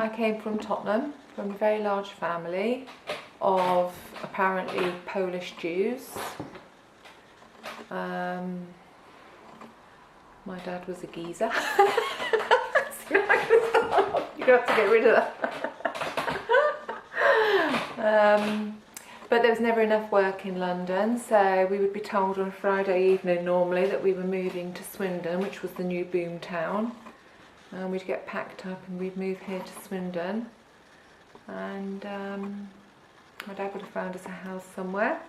I came from Tottenham, from a very large family of apparently Polish Jews. My dad was a geezer. You're going to have to get rid of that. But there was never enough work in London, so we would be told on a Friday evening normally that we were moving to Swindon, which was the new boom town. And we'd get packed up and we'd move here to Swindon. And my dad would have found us a house somewhere.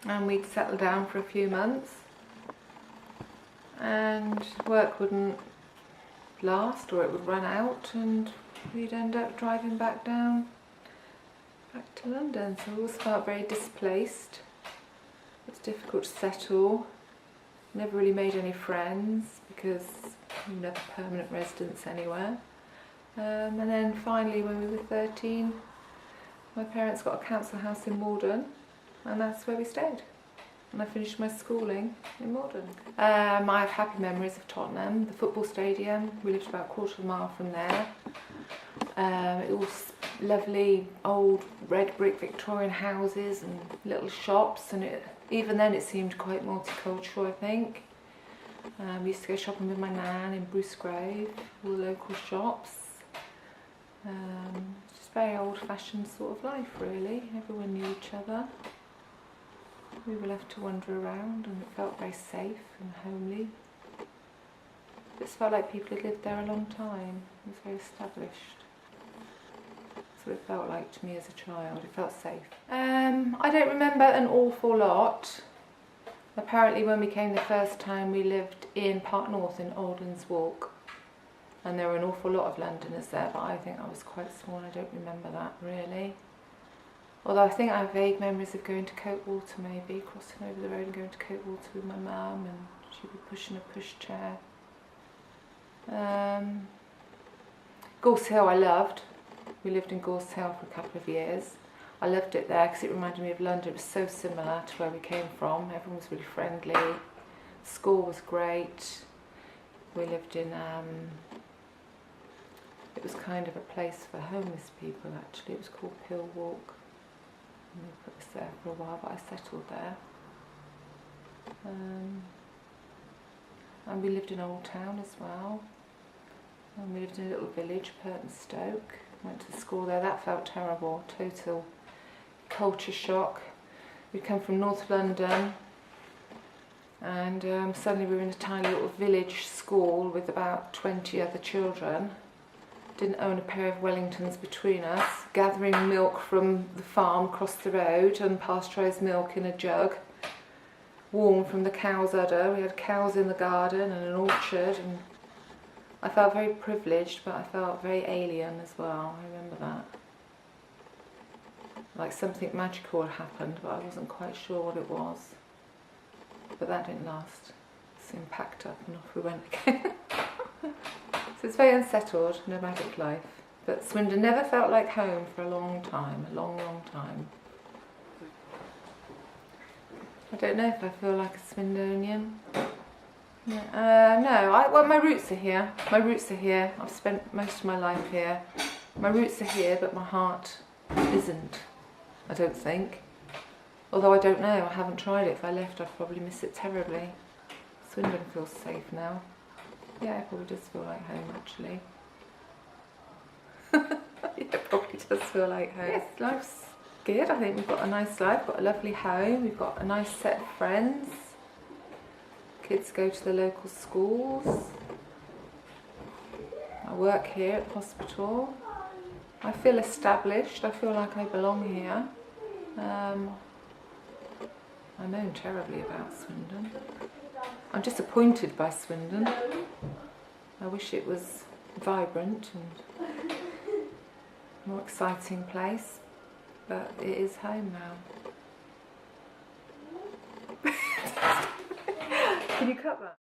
And we'd settle down for a few months. And work wouldn't last, or it would run out, and we'd end up driving back to London. So we always felt very displaced. It's difficult to settle. Never really made any friends because we were never permanent residents anywhere. And then finally, when we were 13, my parents got a council house in Morden, and that's where we stayed. And I finished my schooling in Morden. I have happy memories of Tottenham, the football stadium. We lived about a quarter of a mile from there. It was lovely old red brick Victorian houses and little shops, and even then it seemed quite multicultural, I think. We used to go shopping with my nan in Bruce Grove, all the local shops. Just very old-fashioned sort of life, really. Everyone knew each other. We were left to wander around, and it felt very safe and homely. It just felt like people had lived there a long time. It was very established. That's what it felt like to me as a child. It felt safe. I don't remember an awful lot. Apparently when we came the first time we lived in Park North in Alden's Walk, and there were an awful lot of Londoners there, but I think I was quite small and I don't remember that really. Although I think I have vague memories of going to Coatwater, maybe, crossing over the road and going to Coatwater with my mum, and she'd be pushing a pushchair. Gorse Hill I loved. We lived in Gorse Hill for a couple of years. I loved it there because it reminded me of London. It was so similar to where we came from. Everyone was really friendly. School was great. We lived in, it was kind of a place for homeless people actually. It was called Pill Walk. And we put us there for a while, but I settled there. And we lived in Old Town as well. And we lived in a little village, Stoke. Went to the school there. That felt terrible. Total culture shock. We'd come from North London, and suddenly we were in a tiny little village school with about 20 other children. Didn't own a pair of Wellingtons between us. Gathering milk from the farm across the road, unpasteurised milk in a jug, warm from the cow's udder. We had cows in the garden and an orchard, and I felt very privileged, but I felt very alien as well. I remember that. Like something magical had happened, but I wasn't quite sure what it was. But that didn't last. Soon packed up and off we went again. So it's very unsettled, nomadic life. But Swindon never felt like home for a long time, a long, long time. I don't know if I feel like a Swindonian. Yeah. No, well, my roots are here. My roots are here. I've spent most of my life here. My roots are here, but my heart isn't, I don't think. Although I don't know, I haven't tried it. If I left, I'd probably miss it terribly. Swindon feels safe now. Yeah, it probably does feel like home, actually. Yeah, it probably does feel like home. Yes, life's good. I think we've got a nice life, got a lovely home, we've got a nice set of friends. Kids go to the local schools. I work here at the hospital. I feel established. I feel like I belong here. I moan terribly about Swindon. I'm disappointed by Swindon. I wish it was vibrant and a more exciting place, but it is home now. Can you cut that?